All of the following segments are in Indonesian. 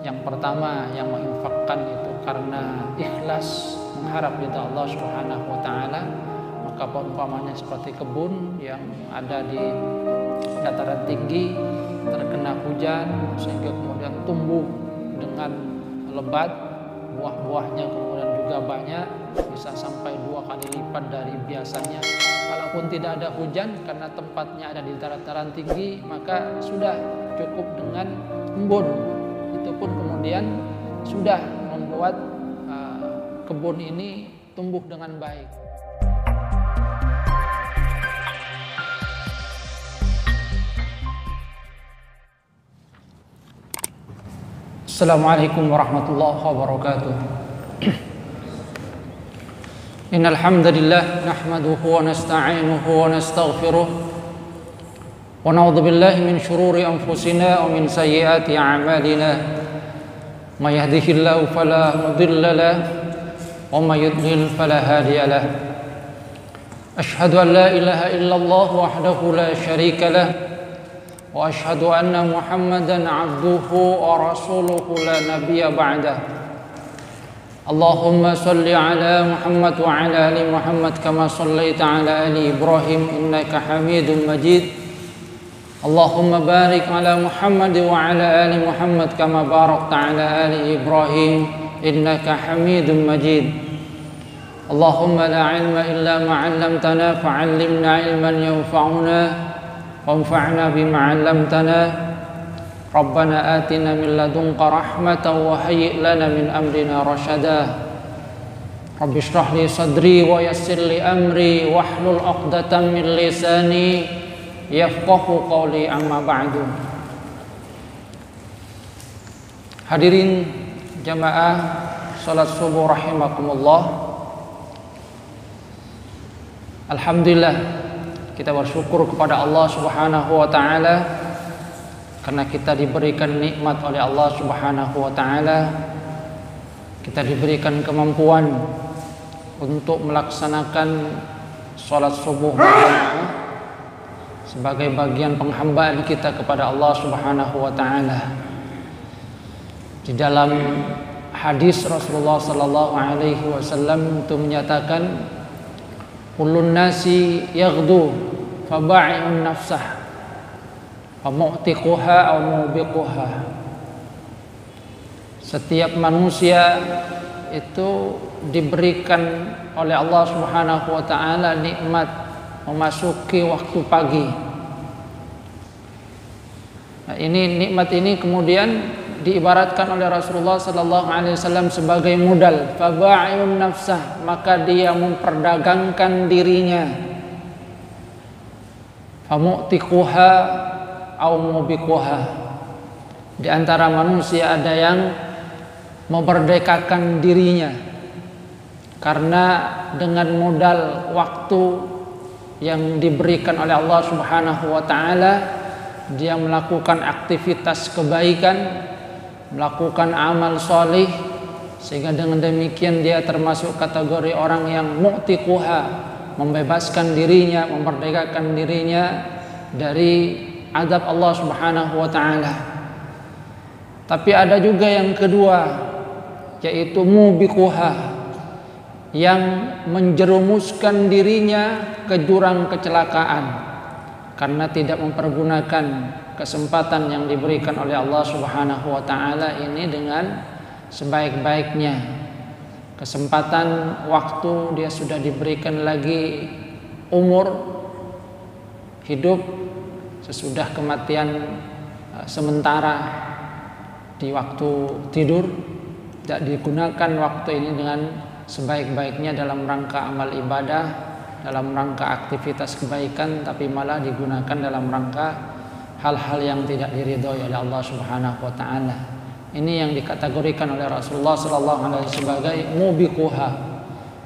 Yang pertama, yang menginfakkan itu karena ikhlas mengharap ridha Allah Subhanahu wa taala, maka umpamanya seperti kebun yang ada di dataran tinggi, terkena hujan sehingga kemudian tumbuh dengan lebat, buah-buahnya kemudian juga banyak, bisa sampai 2 kali lipat dari biasanya. Kalaupun tidak ada hujan karena tempatnya ada di dataran tinggi, maka sudah cukup dengan embun. Itu pun kemudian sudah membuat kebun ini tumbuh dengan baik. Assalamualaikum warahmatullahi wabarakatuh. Innal hamdalillah nahmaduhu wa nasta'inuhu wa nastaghfiruh wa na'udzu billahi min shururi anfusina wa min sayyiati a'malina. May yahdihillahu fala mudilla lahu wa may yudlil fala hadiya lahu. Asyhadu an la ilaha illallah wahdahu la syarika lahu wa asyhadu anna Muhammadan 'abduhu wa rasuluhu la nabiyya ba'dahu. Allahumma salli ala Muhammad wa ala ali Muhammad kama sallaita ala ali Ibrahim innaka Hamidum Majid. Allahumma barik ala Muhammad wa ala ali Muhammad kama barakta ala ali Ibrahim innaka Hamidum Majid. Allahumma la ilma illa ma 'allamtana fa'allimna ilman yanfa'una wanfa'na bima 'allamtana. Rabbana atina min ladunka rahmatan wa hayyi' lana min amrina rasyada. Rabbi shrah li sadri wa yassir li amri wahlul 'uqdatam min lisani yafqahu qawli, amma ba'du. Hadirin jamaah salat subuh rahimakumullah. Alhamdulillah, kita bersyukur kepada Allah Subhanahu wa taala karena kita diberikan nikmat oleh Allah Subhanahu wa taala. Kita diberikan kemampuan untuk melaksanakan salat subuh berjamaah sebagai bagian penghambaan kita kepada Allah Subhanahu wa taala. Di dalam hadis Rasulullah sallallahu alaihi wasallam itu menyatakan, kullun nasi yaghdu faba'i'un nafsah famu'tiquha aw mubiquha. Setiap manusia itu diberikan oleh Allah Subhanahu wa taala nikmat memasuki waktu pagi. Nah, nikmat ini kemudian diibaratkan oleh Rasulullah sallallahu alaihi wasallam sebagai modal. Faba'i'un nafsah, maka dia memperdagangkan dirinya. Famu'tiquha au mubiquha. Di antara manusia ada yang memerdekakan dirinya karena dengan modal waktu yang diberikan oleh Allah Subhanahu wa taala, dia melakukan aktivitas kebaikan, melakukan amal solih, sehingga dengan demikian dia termasuk kategori orang yang mu'tiquha, membebaskan dirinya, memerdekakan dirinya dari azab Allah Subhanahu wa taala. Tapi ada juga yang kedua, yaitu mubiquha, yang menjerumuskan dirinya ke jurang kecelakaan karena tidak mempergunakan kesempatan yang diberikan oleh Allah Subhanahu wa taala ini dengan sebaik-baiknya. Kesempatan waktu, dia sudah diberikan lagi umur hidup sesudah kematian sementara di waktu tidur, tidak digunakan waktu ini dengan sebaik-baiknya dalam rangka amal ibadah, dalam rangka aktivitas kebaikan, tapi malah digunakan dalam rangka hal-hal yang tidak diridhoi oleh Allah Subhanahu wa taala. Ini yang dikategorikan oleh Rasulullah sallallahu alaihi wasallam sebagai mubiquha,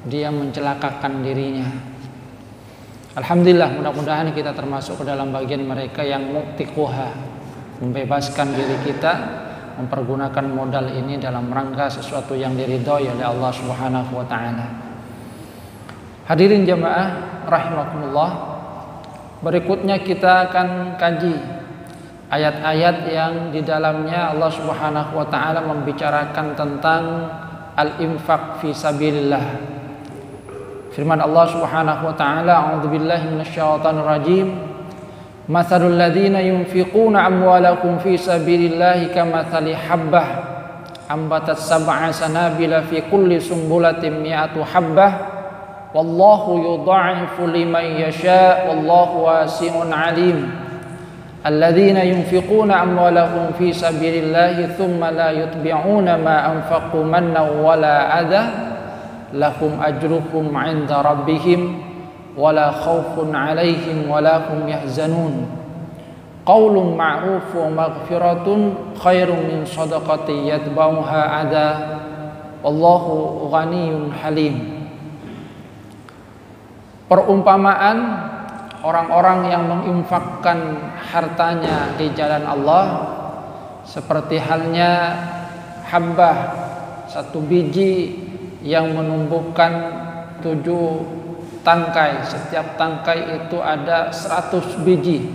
dia mencelakakan dirinya. Alhamdulillah, mudah-mudahan kita termasuk ke dalam bagian mereka yang mu'tiquha, membebaskan diri kita, mempergunakan modal ini dalam rangka sesuatu yang diridhoi oleh Allah Subhanahu wa taala. Hadirin jamaah rahimakumullah, berikutnya kita akan kaji ayat-ayat yang di dalamnya Allah Subhanahu wa taala membicarakan tentang al-infaq fi sabilillah. Firman Allah Subhanahu wa taala, a'udzubillahi minasyaitonir rajim. Matsalul ladzina yunfiquna amwalakum fi sabilillahi kamatsali habbah ambatat sab'a sanabila fi kulli sumbulatin mi'atu habbah wallahu yudha'ifu liman yasha wallahu wasi'un 'alim. Alladzina yunfiquna amwalahum fi sabilillahi thumma la yutbi'una ma anfaqu mannan wala adha lahum ajruhum 'inda rabbihim wala khaufun 'alaihim wala hum yahzanun. Qaulun ma'ruf wa maghfiratun khairum min shadaqatin yatba'uha adha wallahu ghaniyyun halim. Perumpamaan orang-orang yang menginfakkan hartanya di jalan Allah seperti halnya habbah, satu biji yang menumbuhkan 7 tangkai. Setiap tangkai itu ada 100 biji,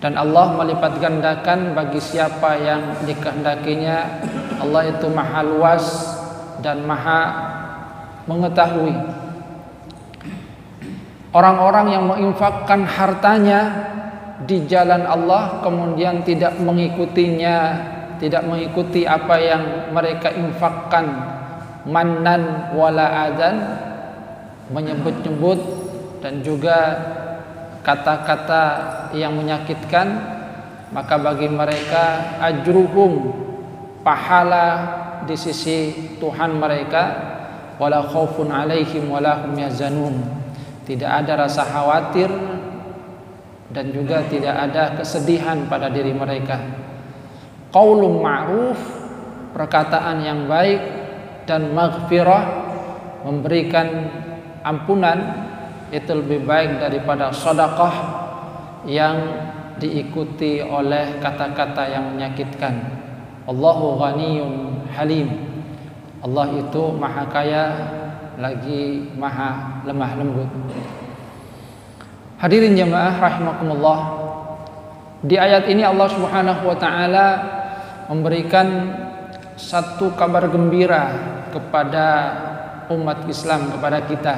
dan Allah melipat gandakan bagi siapa yang dikehendakinya. Allah itu maha luas dan maha mengetahui. Orang-orang yang menginfakkan hartanya di jalan Allah kemudian tidak mengikutinya, tidak mengikuti apa yang mereka infakkan, mannan wala adan, menyebut-nyebut dan juga kata-kata yang menyakitkan, maka bagi mereka ajruhum, pahala di sisi Tuhan mereka, wala khaufun alaihim wala hum yahzanun. Tidak ada rasa khawatir dan juga tidak ada kesedihan pada diri mereka. Qaulun ma'ruf, perkataan yang baik, dan maghfirah, memberikan ampunan, itu lebih baik daripada sedekah yang diikuti oleh kata-kata yang menyakitkan. Allahu ghaniyyun halim. Allah itu maha kaya lagi maha lemah lembut. Hadirin jamaah rahimakumullah, di ayat ini Allah Subhanahu wa taala memberikan satu kabar gembira kepada umat Islam, kepada kita,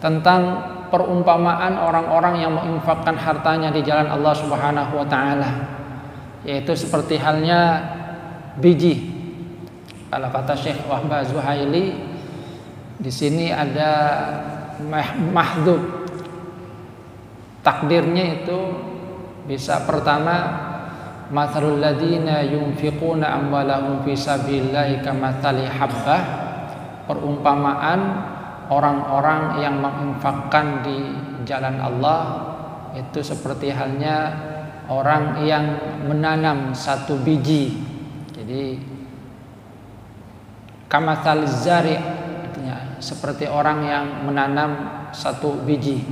tentang perumpamaan orang-orang yang menginfakkan hartanya di jalan Allah Subhanahu wa taala, yaitu seperti halnya biji. Kalau kata Syekh Wahbah Zuhaili, di sini ada mahdhuf, takdirnya itu bisa pertama, matsalul ladzina yunfiquna amwalahum fi sabilillahi kamatsali habbah, perumpamaan orang-orang yang menginfakkan di jalan Allah itu seperti halnya orang yang menanam satu biji. Jadi kamatsal zari', seperti orang yang menanam satu biji,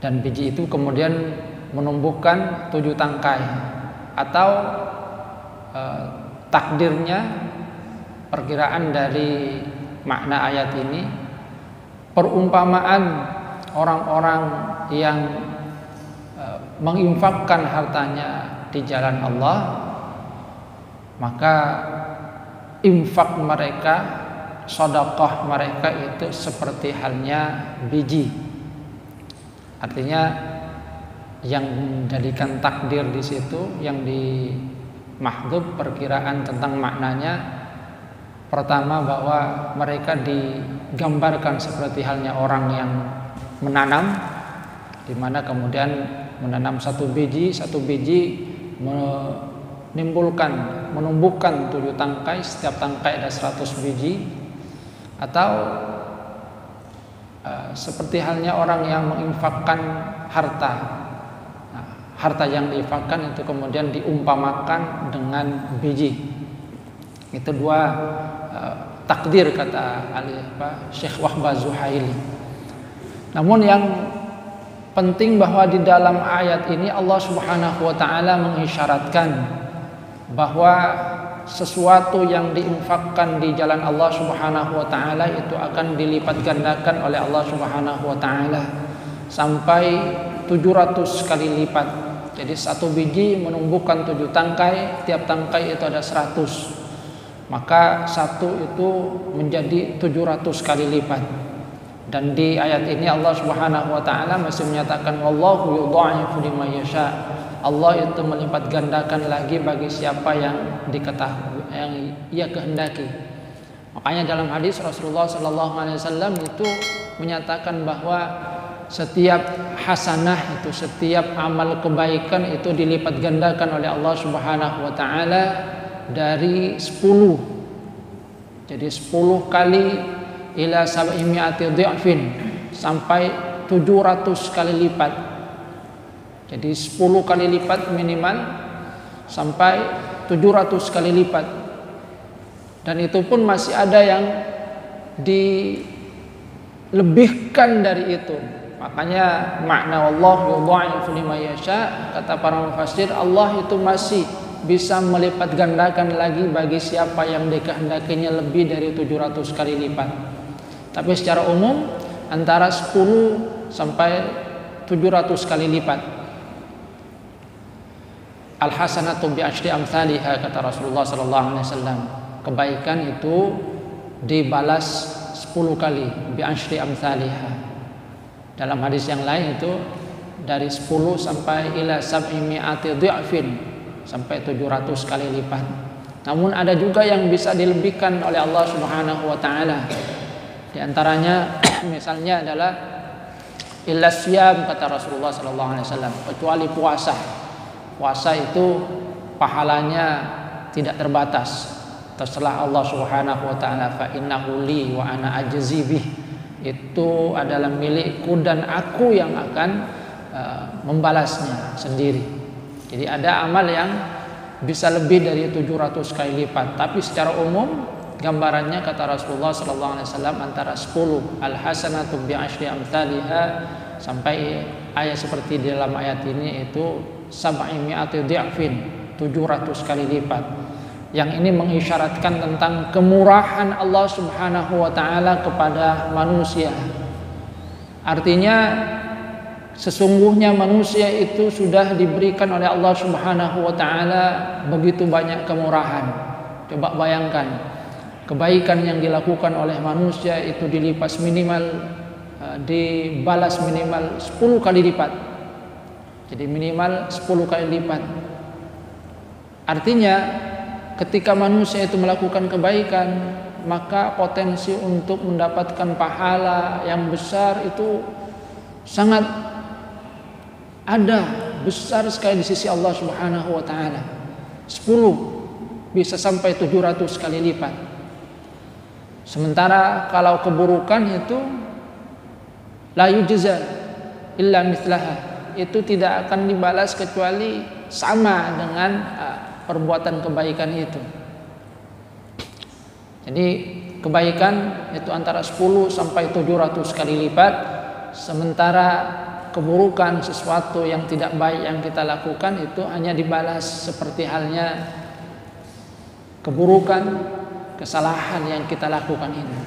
dan biji itu kemudian menumbuhkan 7 tangkai. Atau takdirnya, perkiraan dari makna ayat ini, perumpamaan orang-orang yang menginfakkan hartanya di jalan Allah, maka infak mereka, sedekah mereka itu seperti halnya biji. Artinya yang menjadikan takdir di situ, yang di mahdhuf perkiraan tentang maknanya, pertama bahwa mereka digambarkan seperti halnya orang yang menanam, di mana kemudian menanam satu biji menumbuhkan 7 tangkai, setiap tangkai ada 100 biji. Atau seperti halnya orang yang menginfakkan harta. Nah, harta yang diinfakkan itu kemudian diumpamakan dengan biji. Itu 2 takdir kata Syekh Wahbah Zuhaili. Namun yang penting bahwa di dalam ayat ini Allah Subhanahu wa taala mengisyaratkan bahwa sesuatu yang diinfakkan di jalan Allah Subhanahu wa taala itu akan dilipat gandakan oleh Allah Subhanahu wa taala sampai 700 kali lipat. Jadi satu biji menumbuhkan 7 tangkai, tiap tangkai itu ada 100. Maka satu itu menjadi 700 kali lipat. Dan di ayat ini Allah Subhanahu wa taala masih menyatakan wallahu yudha'ifu liman yasha. Allah itu melipat gandakan lagi bagi siapa yang diketahui, yang ia kehendaki. Makanya dalam hadis Rasulullah sallallahu alaihi wasallam itu menyatakan bahwa setiap hasanah itu, setiap amal kebaikan itu dilipat gandakan oleh Allah Subhanahu wa taala dari 10. Jadi 10 kali ila sab'imi'ati dhi'fin, sampai 700 kali lipat. Jadi 10 kali lipat minimal sampai 700 kali lipat. Dan itu pun masih ada yang dilebihkan dari itu. Makanya makna Allah yudha'ifu liman yasha, kata para mufassir, Allah itu masih bisa melipat gandakan lagi bagi siapa yang dikehendakinya lebih dari 700 kali lipat. Tapi secara umum antara 10 sampai 700 kali lipat. Al-hasanatu bi asyri amsalha, kata Rasulullah sallallahu alaihi wasallam. Kebaikan itu dibalas 10 kali, bi asyri amsalha. Dalam hadis yang lain itu dari 10 sampai ila sab'imi'ati dhi'fin, sampai 700 kali lipat. Namun ada juga yang bisa dilebihkan oleh Allah Subhanahu wa taala. Di antaranya misalnya adalah illa siyam, kata Rasulullah sallallahu alaihi wasallam, kecuali puasa. Puasa itu pahalanya tidak terbatas. Terserah Allah Subhanahu wa taala, fa innahu li wa ana ajzi bih. Itu adalah milikku dan aku yang akan membalasnya sendiri. Jadi ada amal yang bisa lebih dari 700 kali lipat. Tapi secara umum gambarannya, kata Rasulullah sallallahu alaihi wasallam, antara 10 al-hasanatu bi asyri amsalha sampai ayat seperti di dalam ayat ini itu sab'imi'ati dhi'fin, 700 kali lipat. Yang ini mengisyaratkan tentang kemurahan Allah Subhanahu wa taala kepada manusia. Artinya sesungguhnya manusia itu sudah diberikan oleh Allah Subhanahu wa taala begitu banyak kemurahan. Coba bayangkan, kebaikan yang dilakukan oleh manusia itu dilipas minimal, dibalas minimal 10 kali lipat. Jadi minimal 10 kali lipat. Artinya ketika manusia itu melakukan kebaikan, maka potensi untuk mendapatkan pahala yang besar itu sangat ada, besar sekali di sisi Allah Subhanahu wa taala. 10 bisa sampai 700 kali lipat. Sementara kalau keburukan itu la yujza illa mithlaha, itu tidak akan dibalas kecuali sama dengan perbuatan kebaikan itu. Jadi kebaikan itu antara 10 sampai 700 kali lipat, sementara keburukan, sesuatu yang tidak baik yang kita lakukan itu hanya dibalas seperti halnya keburukan, kesalahan yang kita lakukan ini.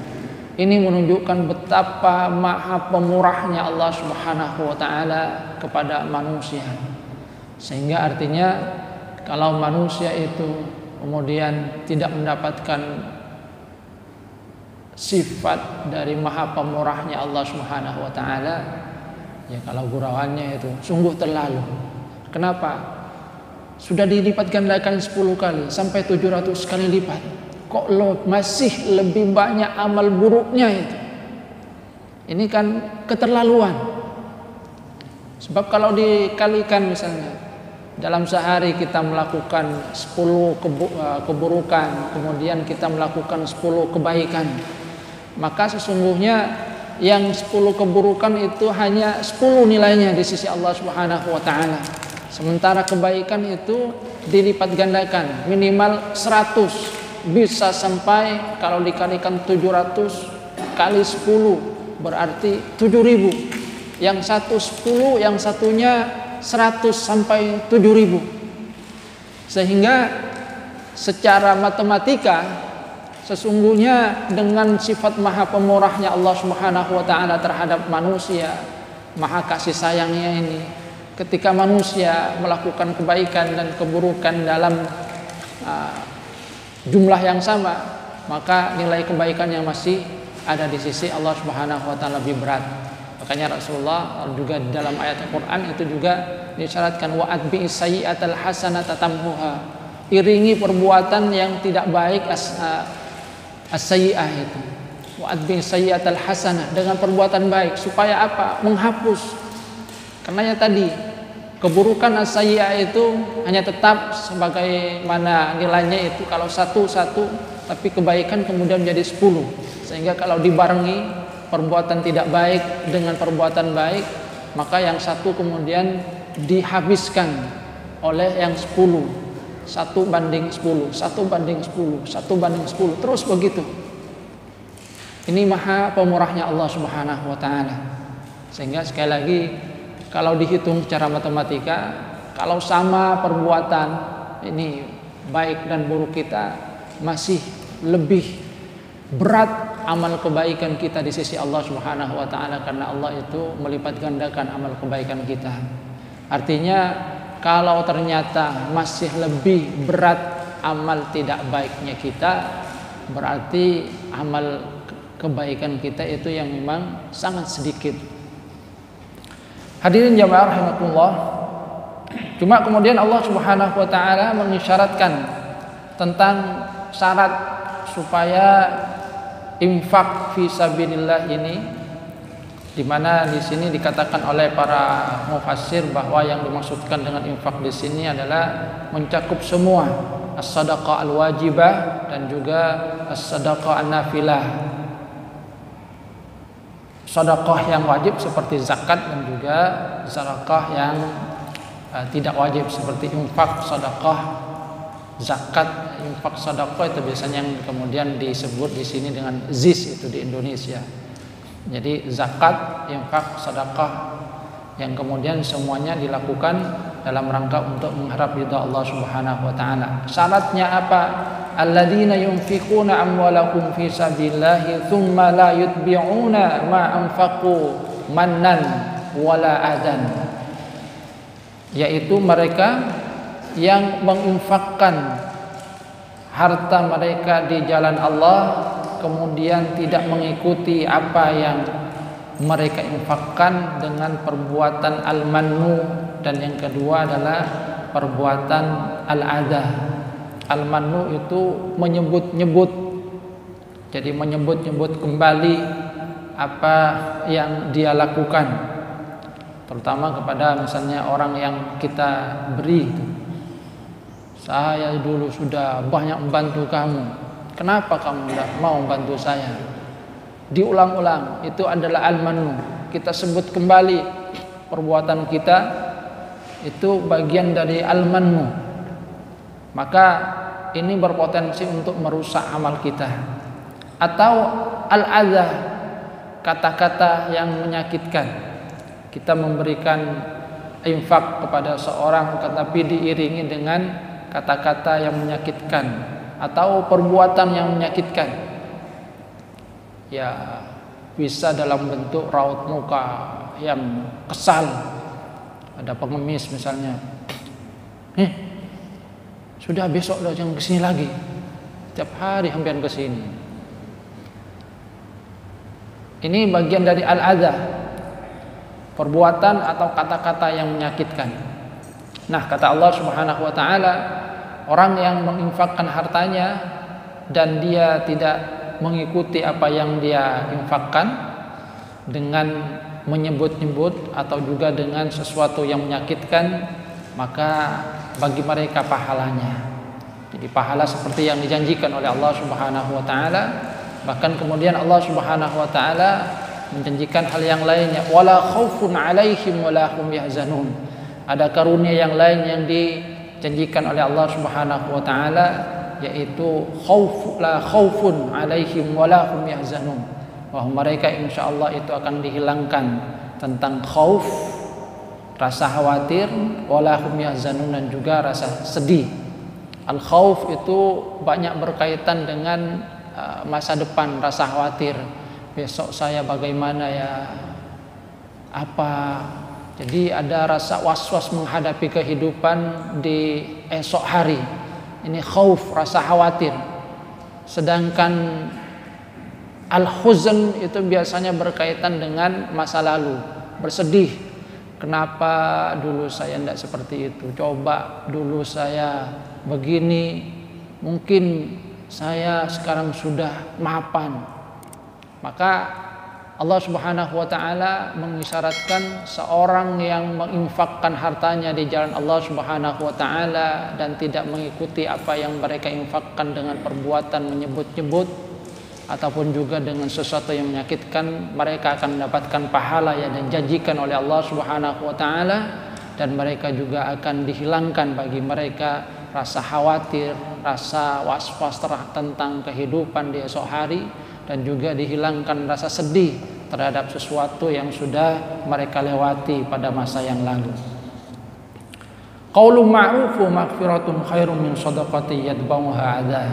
Ini menunjukkan betapa maha pemurahnya Allah Subhanahu wa taala kepada manusia. Sehingga artinya kalau manusia itu kemudian tidak mendapatkan sifat dari maha pemurahnya Allah Subhanahu wa taala, ya kalau gurauannya itu sungguh terlalu. Kenapa? Sudah dilipat gandakan 10 kali sampai 700 kali lipat. Kok masih lebih banyak amal buruknya itu? Ini kan keterlaluan. Sebab kalau dikalikan misalnya dalam sehari kita melakukan 10 keburukan, kemudian kita melakukan 10 kebaikan, maka sesungguhnya yang 10 keburukan itu hanya 10 nilainya di sisi Allah Subhanahu wa taala. Sementara kebaikan itu dilipat gandakan minimal 100. Bisa sampai kalau dikalikan 700 kali 10 berarti 7.000. Yang satu 10, yang satunya 100 sampai 7.000. Sehingga secara matematika sesungguhnya dengan sifat maha pemurahnya Allah Subhanahu wa taala terhadap manusia, maha kasih sayangnya ini, ketika manusia melakukan kebaikan dan keburukan dalam jumlah yang sama, maka nilai kebaikan yang masih ada di sisi Allah Subhanahu wa taala lebih berat. Makanya Rasulullah juga dalam ayat Al-Qur'an itu juga disyaratkan wa atbi sayyi'atal hasanata tamhuha. Iringi perbuatan yang tidak baik as-sayyi'ah itu. Wa atbi sayyi'atal hasanah, dengan perbuatan baik supaya apa? Menghapus. Karena tadi keburukan as-sayyi'ah itu hanya tetap sebagaimana nilainya itu kalau satu, tapi kebaikan kemudian menjadi 10. Sehingga kalau dibarengi perbuatan tidak baik dengan perbuatan baik, maka yang satu kemudian dihabiskan oleh yang 10. 1 banding 10, 1 banding 10, 1 banding 10, terus begitu. Ini maha pemurahnya Allah Subhanahu wa taala. Sehingga sekali lagi kalau dihitung secara matematika, kalau sama perbuatan ini baik dan buruk kita, masih lebih berat amal kebaikan kita di sisi Allah Subhanahu wa taala, karena Allah itu melipat gandakan amal kebaikan kita. Artinya kalau ternyata masih lebih berat amal tidak baiknya kita, berarti amal kebaikan kita itu yang memang sangat sedikit. Hadirin jamaah rahimakumullah. Cuma kemudian Allah Subhanahu wa taala mengisyaratkan tentang syarat supaya infak fi sabilillah ini, di mana di sini dikatakan oleh para mufassir bahwa yang dimaksudkan dengan infak di sini adalah mencakup semua as-sadaqah al-wajibah dan juga as-sadaqah an-nafilah. Sedekah yang wajib seperti zakat dan juga sedekah yang tidak wajib seperti infak, sedekah, zakat. Infak, sedekah itu biasanya yang kemudian disebut di sini dengan ZIS itu di Indonesia. Jadi zakat, infak, sedekah yang kemudian semuanya dilakukan dalam rangka untuk mengharap ridha Allah Subhanahu wa taala. Syaratnya apa? Alladzina yunfiquna amwalahum fi sabilillahi thumma la yutbi'una ma anfaqu mannan wala adan, yaitu mereka yang menginfakkan harta mereka di jalan Allah kemudian tidak mengikuti apa yang mereka infakkan dengan perbuatan al-mannu, dan yang kedua adalah perbuatan al-adah. Al-mannu itu menyebut-nyebut, jadi menyebut-nyebut kembali apa yang dia lakukan, terutama kepada misalnya orang yang kita beri. Saya dulu sudah banyak membantu kamu, kenapa kamu tidak mau membantu saya? Diulang-ulang, itu adalah al-mannu. Kita sebut kembali perbuatan kita, itu bagian dari al-mannu. Maka ini berpotensi untuk merusak amal kita. Atau al-adha, kata-kata yang menyakitkan. Kita memberikan infak kepada seorang tetapi diiringi dengan kata-kata yang menyakitkan atau perbuatan yang menyakitkan. Ya, bisa dalam bentuk raut muka yang kesal. Ada pengemis misalnya, sudah besok udah jangan kesini lagi. Tiap hari hampir kesini. Ini bagian dari al-adha, perbuatan atau kata-kata yang menyakitkan. Nah, kata Allah Subhanahu wa taala, orang yang menginfakkan hartanya dan dia tidak mengikuti apa yang dia infakkan dengan menyebut-nyebut atau juga dengan sesuatu yang menyakitkan, maka bagi mereka pahalanya. Jadi pahala seperti yang dijanjikan oleh Allah Subhanahu wa taala. Bahkan kemudian Allah Subhanahu wa taala menjanjikan hal yang lainnya, wala khaufun 'alaihim wala hum yahzanun. Ada karunia yang lain yang dijanjikan oleh Allah Subhanahu wa taala, yaitu la khaufun 'alaihim wala hum yahzanun. Bahwa mereka insyaallah itu akan dihilangkan tentang khauf, rasa khawatir, wala hum yahzanun, dan juga rasa sedih. Al-khauf itu banyak berkaitan dengan masa depan, rasa khawatir. Besok saya bagaimana ya? Apa? Jadi ada rasa was-was menghadapi kehidupan di esok hari. Ini khauf, rasa khawatir. Sedangkan al-huzn itu biasanya berkaitan dengan masa lalu, bersedih. Kenapa dulu saya tidak seperti itu? Coba dulu saya begini, mungkin saya sekarang sudah mapan. Maka Allah Subhanahu wa taala mengisyaratkan seorang yang menginfakkan hartanya di jalan Allah Subhanahu wa taala dan tidak mengikuti apa yang mereka infakkan dengan perbuatan menyebut-nyebut ataupun juga dengan sesuatu yang menyakitkan, mereka akan mendapatkan pahala yang dijanjikan oleh Allah Subhanahu wa taala, dan mereka juga akan dihilangkan bagi mereka rasa khawatir, rasa was-was tentang kehidupan di esok hari, dan juga dihilangkan rasa sedih terhadap sesuatu yang sudah mereka lewati pada masa yang lalu. Qaulun ma'ruf wa maghfiratun khairum min shadaqati yatba'uha adha.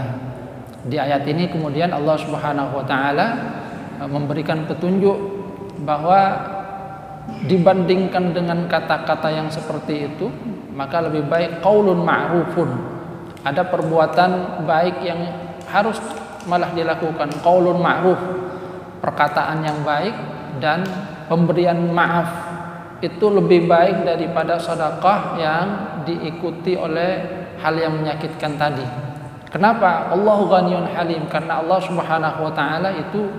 Di ayat ini kemudian Allah Subhanahu wa taala memberikan petunjuk bahwa dibandingkan dengan kata-kata yang seperti itu, maka lebih baik qaulun ma'rufun. Ada perbuatan baik yang harus malah dilakukan, qaulun ma'ruf, perkataan yang baik dan pemberian maaf itu lebih baik daripada sedekah yang diikuti oleh hal yang menyakitkan tadi. Kenapa? Allahu ghaniyun halim, karena Allah Subhanahu wa taala itu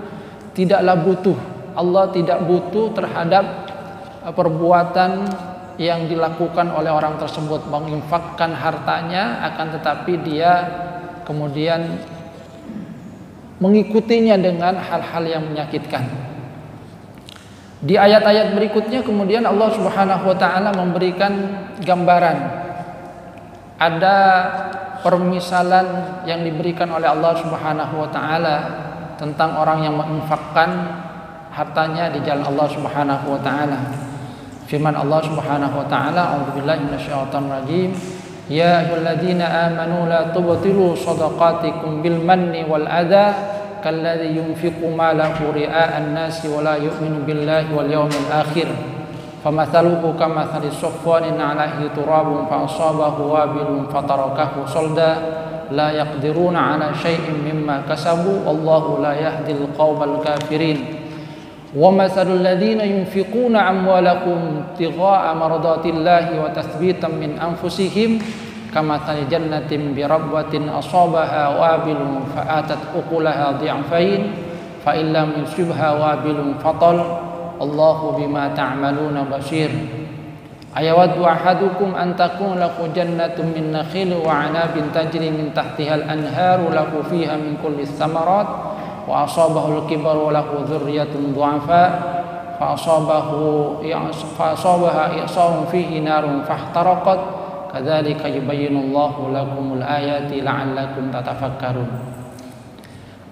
tidaklah butuh. Allah tidak butuh terhadap perbuatan yang dilakukan oleh orang tersebut, menginfakkan hartanya, akan tetapi dia kemudian mengikutinya dengan hal-hal yang menyakitkan. Di ayat-ayat berikutnya kemudian Allah Subhanahu wa taala memberikan gambaran. Ada permisalan yang diberikan oleh Allah Subhanahu wa taala tentang orang yang menginfakkan hartanya di jalan Allah Subhanahu wa taala. Firman Allah Subhanahu wa taala, a'udzubillahi minasyaitonir rajim. Ya ayyuhalladzina amanu la tubtilu shadaqatikum bil manni wal adha kalladzi yunfiqu malahu ria'an nasi wa la yu'minu billahi wal yawmil akhir famathaluhu kamathali safwanin 'alaihi turabun fa asabahu wabilun fatarakahu salda la yaqdiruna 'ala syai'in mimma kasabu wallahu la yahdil qaumal kafirin. وَمَثَلُ الَّذِينَ يُنْفِقُونَ أَمْوَالَهُمْ ابْتِغَاءَ مَرْضَاتِ اللَّهِ وَتَثْبِيتًا مِنْ أَنْفُسِهِمْ كَمَثَلِ جَنَّةٍ بِرَبْوَةٍ أَصَابَهَا وَابِلٌ فَآتَتْ أُكُلَهَا ضِعْفَيْنِ فَإِنْ لَمْ يُصِبْهَا وَابِلٌ فَطَلٌ اللَّهُ بِمَا تَعْمَلُونَ بَصِيرٌ أَيَوَدُّ أَحَدُكُمْ أَنْ تَكُونَ لَهُ جَنَّةٌ مِنْ نَخِيلٍ وَعَنَابٍ تَجْرِي مِنْ تَحْتِهَا الْأَنْهَارُ لَهُ فِيهَا مِنْ كُلِّ الثَّمَرَاتِ وأصابه الكبر وله ذرية ضعفاء فأصابها إعصار فيه نار فاحترقت كذلك يبين الله لكم الآيات لعلكم تتفكرون.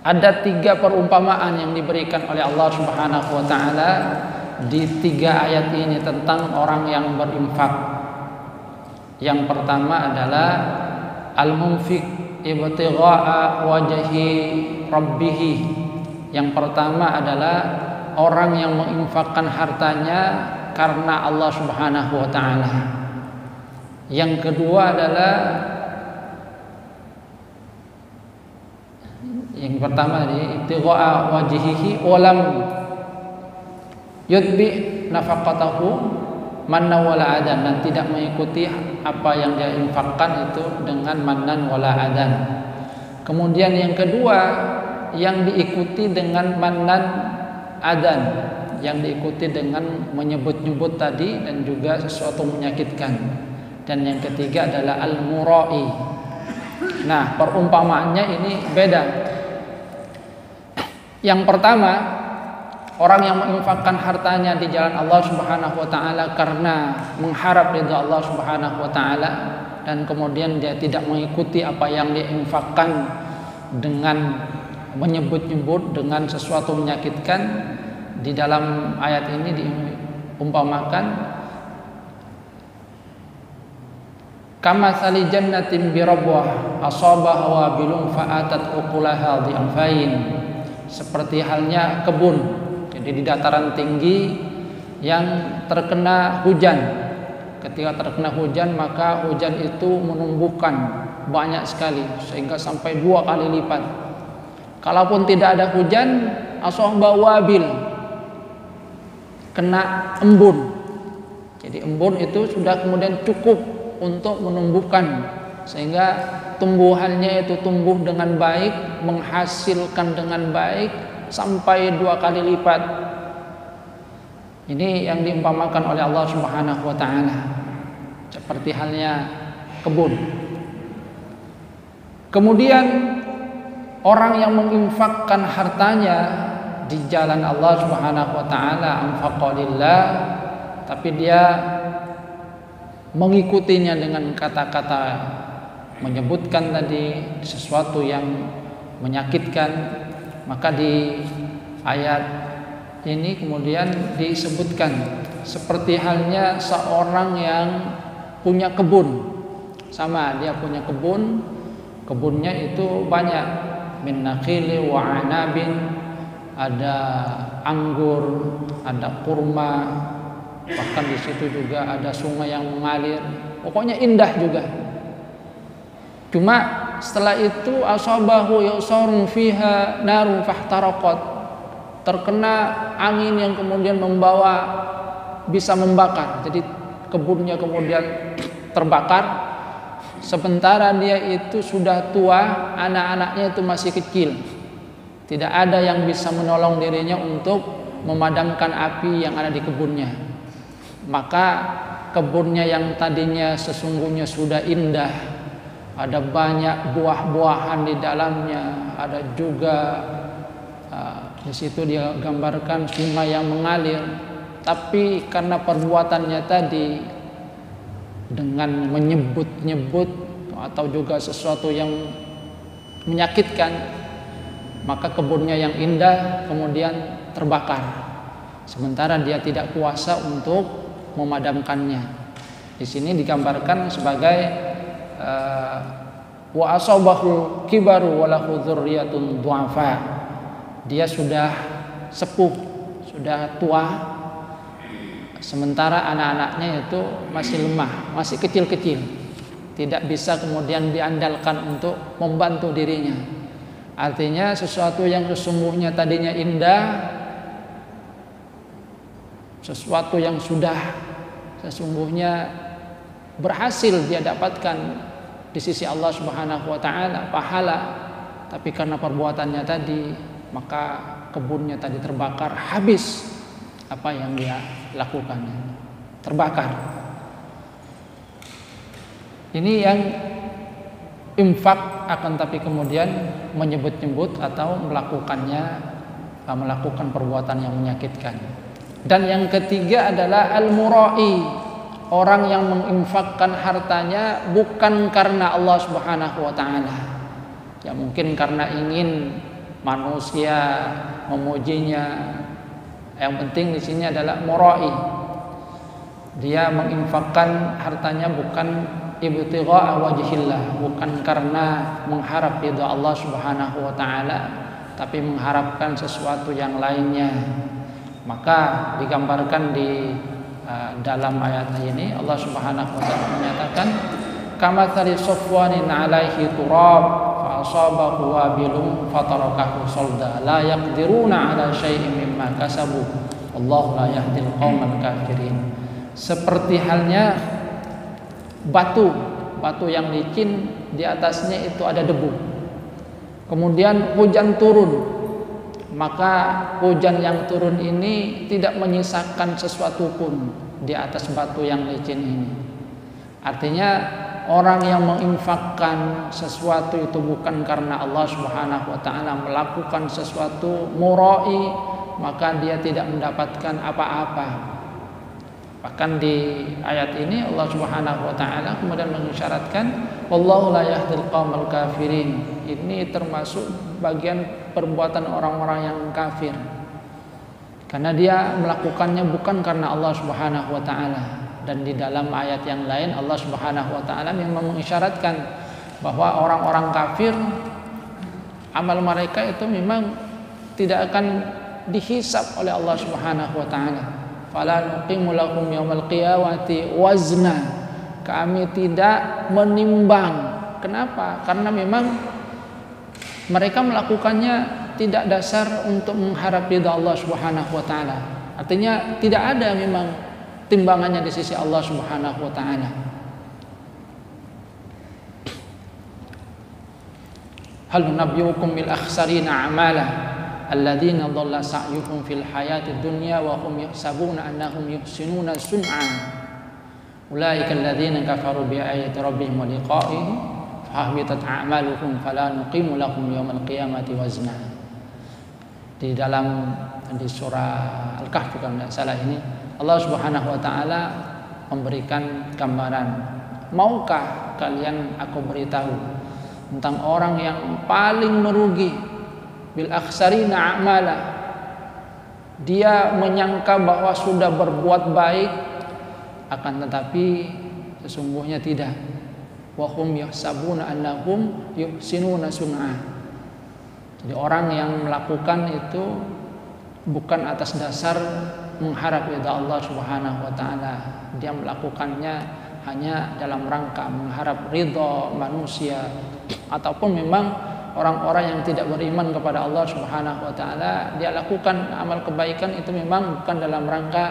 Ada 3 perumpamaan yang diberikan oleh Allah Subhanahu wa taala di 3 ayat ini tentang orang yang berinfak. Yang pertama adalah al-munfiq ibtigha'a wajhi rabbih. Yang pertama adalah orang yang menginfakkan hartanya karena Allah Subhanahu wa taala. Yang kedua adalah, yang pertama tadi ibtigha'a wajhihi walam yutbi nafaqatahu manna wala adan, dan tidak mengikuti apa yang dia infakkan itu dengan mannan wala adan. Kemudian yang kedua, yang diikuti dengan mannan adan, yang diikuti dengan menyebut-nyebut tadi dan juga sesuatu menyakitkan. Dan yang ketiga adalah al-murai. Nah, perumpamaannya ini beda. Yang pertama, orang yang menginfakkan hartanya di jalan Allah Subhanahu wa taala karena mengharap ridha Allah Subhanahu wa taala, dan kemudian dia tidak mengikuti apa yang dia infakkan dengan menyebut-nyebut dengan sesuatu menyakitkan. Di dalam ayat ini diumpamakan kamatsali jannatin birabwah asabaha wabilun fa'atat ukulaha dhi'fain, seperti halnya kebun. Jadi di dataran tinggi yang terkena hujan. Ketika terkena hujan, maka hujan itu menumbuhkan banyak sekali sehingga sampai 2 kali lipat. Kalaupun tidak ada hujan, asaba wabil, kena embun. Jadi embun itu sudah kemudian cukup untuk menumbuhkan, sehingga tumbuhannya itu tumbuh dengan baik, menghasilkan dengan baik sampai 2 kali lipat. Ini yang diumpamakan oleh Allah Subhanahu wa taala. Seperti halnya kebun. Kemudian orang yang menginfakkan hartanya di jalan Allah Subhanahu wa taala, anfaqalillah, tapi dia mengikutinya dengan kata-kata menyebutkan tadi sesuatu yang menyakitkan, maka di ayat ini kemudian disebutkan seperti halnya seorang yang punya kebun. Sama, dia punya kebun, kebunnya itu banyak, min nakhili wa anabin, ada anggur, ada kurma, bahkan di situ juga ada sungai yang mengalir. Pokoknya indah juga. Cuma setelah itu asabahu yusarun fiha narun fahtaraqat, terkena angin yang kemudian membawa bisa membakar. Jadi kebunnya kemudian terbakar, sementara dia itu sudah tua, anak-anaknya itu masih kecil. Tidak ada yang bisa menolong dirinya untuk memadamkan api yang ada di kebunnya. Maka kebunnya yang tadinya sesungguhnya sudah indah, ada banyak buah-buahan di dalamnya, ada juga di situ dia gambarkan sungai yang mengalir, tapi karena perbuatannya tadi dengan menyebut-nyebut atau juga sesuatu yang menyakitkan, maka kebunnya yang indah kemudian terbakar, sementara dia tidak kuasa untuk memadamkannya. Di sini digambarkan sebagai wa asabahu kibaru wa lahu dzurriyyatun du'afa. Dia sudah sepuh, sudah tua, sementara anak-anaknya itu masih lemah, masih kecil-kecil, tidak bisa kemudian diandalkan untuk membantu dirinya. Artinya sesuatu yang sesungguhnya tadinya indah, sesuatu yang sudah sesungguhnya berhasil dia dapatkan di sisi Allah Subhanahu wa taala pahala, tapi karena perbuatannya tadi, maka kebunnya tadi terbakar, habis apa yang dia lakukan, terbakar. Ini yang infak, akan tapi kemudian menyebut-nyebut atau melakukan perbuatan yang menyakitkan. Dan yang ketiga adalah al-mura'i, orang yang menginfakkan hartanya bukan karena Allah Subhanahu wa taala. Ya mungkin karena ingin manusia memujinya. Yang penting di sini adalah mura'i. Dia menginfakkan hartanya bukan ibtigha'a wajhillah, bukan karena mengharap ridha Allah Subhanahu wa taala, tapi mengharapkan sesuatu yang lainnya. Maka digambarkan di dalam ayat ini Allah Subhanahu wa taala menyatakan kamatsali safwanin 'alaihi turab asabahu wabilun fatarakahu salda la yaqdiruna ala syai'in mimma kasabu wallahu la yahdil qaumal kafirin. Seperti halnya batu yang licin, di atasnya itu ada debu, kemudian hujan turun, maka hujan yang turun ini tidak menyisakan sesuatu pun di atas batu yang licin ini. Artinya orang yang menginfakkan sesuatu itu bukan karena Allah Subhanahu wa taala, melakukan sesuatu mura'i, maka dia tidak mendapatkan apa-apa. Bahkan di ayat ini Allah Subhanahu wa taala kemudian mengisyaratkan wallahu la yahdil qaumal kafirin. Ini termasuk bagian perbuatan orang-orang yang kafir, karena dia melakukannya bukan karena Allah Subhanahu wa taala. Dan di dalam ayat yang lain Allah Subhanahu wa taala memang mengisyaratkan bahwa orang-orang kafir amal mereka itu memang tidak akan dihisab oleh Allah Subhanahu wa taala. fala nuqimu lahum yaumal qiyamati wazna. Kami tidak menimbang. Kenapa? Karena memang mereka melakukannya tidak dasar untuk mengharap ridha Allah Subhanahu wa taala. Artinya tidak ada memang timbangannya di sisi Allah Subhanahu wa taala. Hal nunabbiukum bil akhsarina a'mala alladzina dhalla sa'yuhum fil hayatid dunya wa hum yahsabuna annahum yuhsinuna sun'a. Ulaika alladzina kafaru bi ayati rabbihim wa liqa'ihi fahbitat a'maluhum fala nuqimu lahum yaumal qiyamati wazna. Di surah Al-Kahfi kalau tidak salah ini Allah Subhanahu wa taala memberikan gambaran, maukah kalian aku beritahu tentang orang yang paling merugi, bil akhsarina a'mala, dia menyangka bahwa sudah berbuat baik akan tetapi sesungguhnya tidak. Wa hum yahsabuna annahum yuhsinuna sun'a. Jadi orang yang melakukan itu bukan atas dasar mengharap ridha Allah Subhanahu wa taala. Dia melakukannya hanya dalam rangka mengharap ridha manusia, ataupun memang orang-orang yang tidak beriman kepada Allah Subhanahu wa taala, dia lakukan amal kebaikan itu memang bukan dalam rangka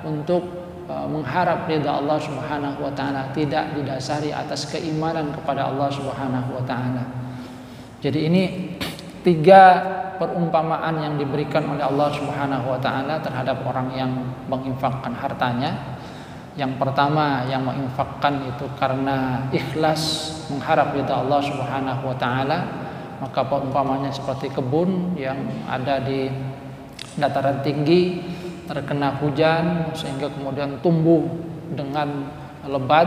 untuk mengharap ridha Allah Subhanahu wa taala, tidak didasari atas keimanan kepada Allah Subhanahu wa taala. Jadi ini 3 perumpamaan yang diberikan oleh Allah Subhanahu wa taala terhadap orang yang menginfakkan hartanya. Yang pertama, yang menginfakkan itu karena ikhlas mengharap ridha Allah Subhanahu wa taala, maka perumpamannya seperti kebun yang ada di dataran tinggi, terkena hujan sehingga kemudian tumbuh dengan lebat,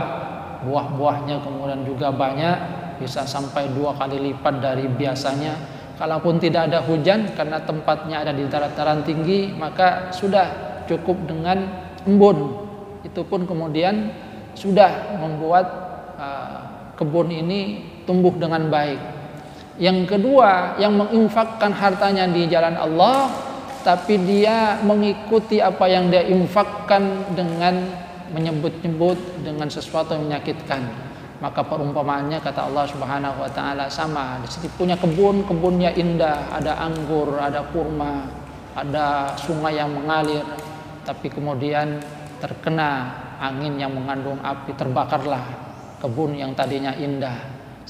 buah-buahnya kemudian juga banyak, bisa sampai 2 kali lipat dari biasanya. Kalaupun tidak ada hujan karena tempatnya ada di dataran tinggi, maka sudah cukup dengan embun. Itu pun kemudian sudah membuat kebun ini tumbuh dengan baik. Yang kedua, yang menginfakkan hartanya di jalan Allah, tapi dia mengikuti apa yang dia infakkan dengan menyebut-nyebut dengan sesuatu yang menyakitkan. Maka perumpamaannya kata Allah Subhanahu wa taala sama. Di sini punya kebun, kebunnya indah, ada anggur, ada kurma, ada sungai yang mengalir, tapi kemudian terkena angin yang mengandung api, terbakarlah kebun yang tadinya indah.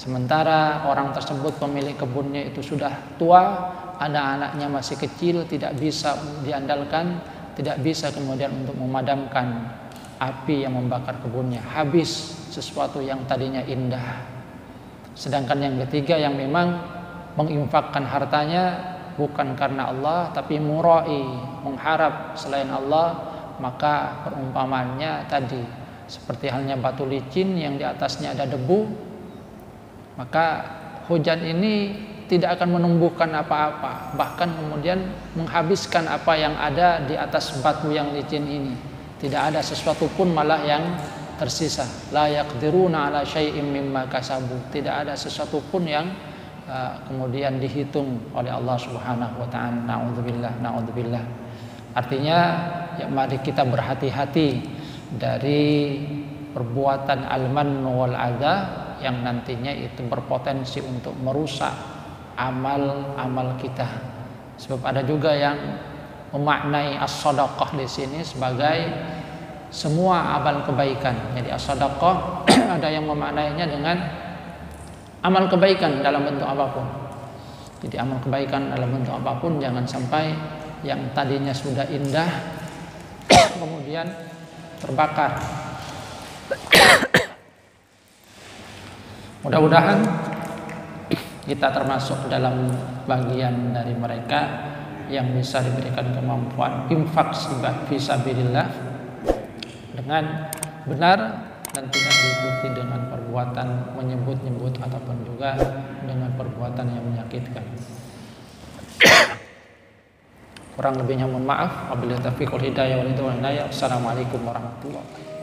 Sementara orang tersebut, pemilik kebunnya itu sudah tua, anak-anaknya masih kecil, tidak bisa diandalkan, tidak bisa kemudian untuk memadamkan api yang membakar kebunnya. Habis sesuatu yang tadinya indah. Sedangkan yang ketiga, yang memang menginfakkan hartanya bukan karena Allah, tapi murai, mengharap selain Allah, maka perumpamannya tadi seperti halnya batu licin yang di atasnya ada debu. Maka hujan ini tidak akan menumbuhkan apa-apa, bahkan kemudian menghabiskan apa yang ada di atas batu yang licin ini. Tidak ada sesuatu pun malah yang tersisa. La yaqdiruna ala syai'im mimma kasabu. Tidak ada sesuatu pun yang kemudian dihitung oleh Allah Subhanahu wa taala. Nauzubillah, naudzubillah. Artinya ya, mari kita berhati-hati dari perbuatan al-man wal adha yang nantinya itu berpotensi untuk merusak amal-amal kita. Sebab ada juga yang memaknai as-shadaqah di sini sebagai semua amal kebaikan. Jadi as-shadaqah ada yang memaknainya dengan amal kebaikan dalam bentuk apapun. Jadi amal kebaikan dalam bentuk apapun, jangan sampai yang tadinya sudah indah kemudian terbakar. Mudah-mudahan kita termasuk dalam bagian dari mereka yang bisa diberikan kemampuan infak fisabilillah dengan benar dan tidak diikuti dengan perbuatan menyebut-nyebut ataupun juga dengan perbuatan yang menyakitkan. Kurang lebihnya mohon maaf. Wabillahi taufiq wal hidayah wal hidayah. Assalamualaikum warahmatullahi wabarakatuh.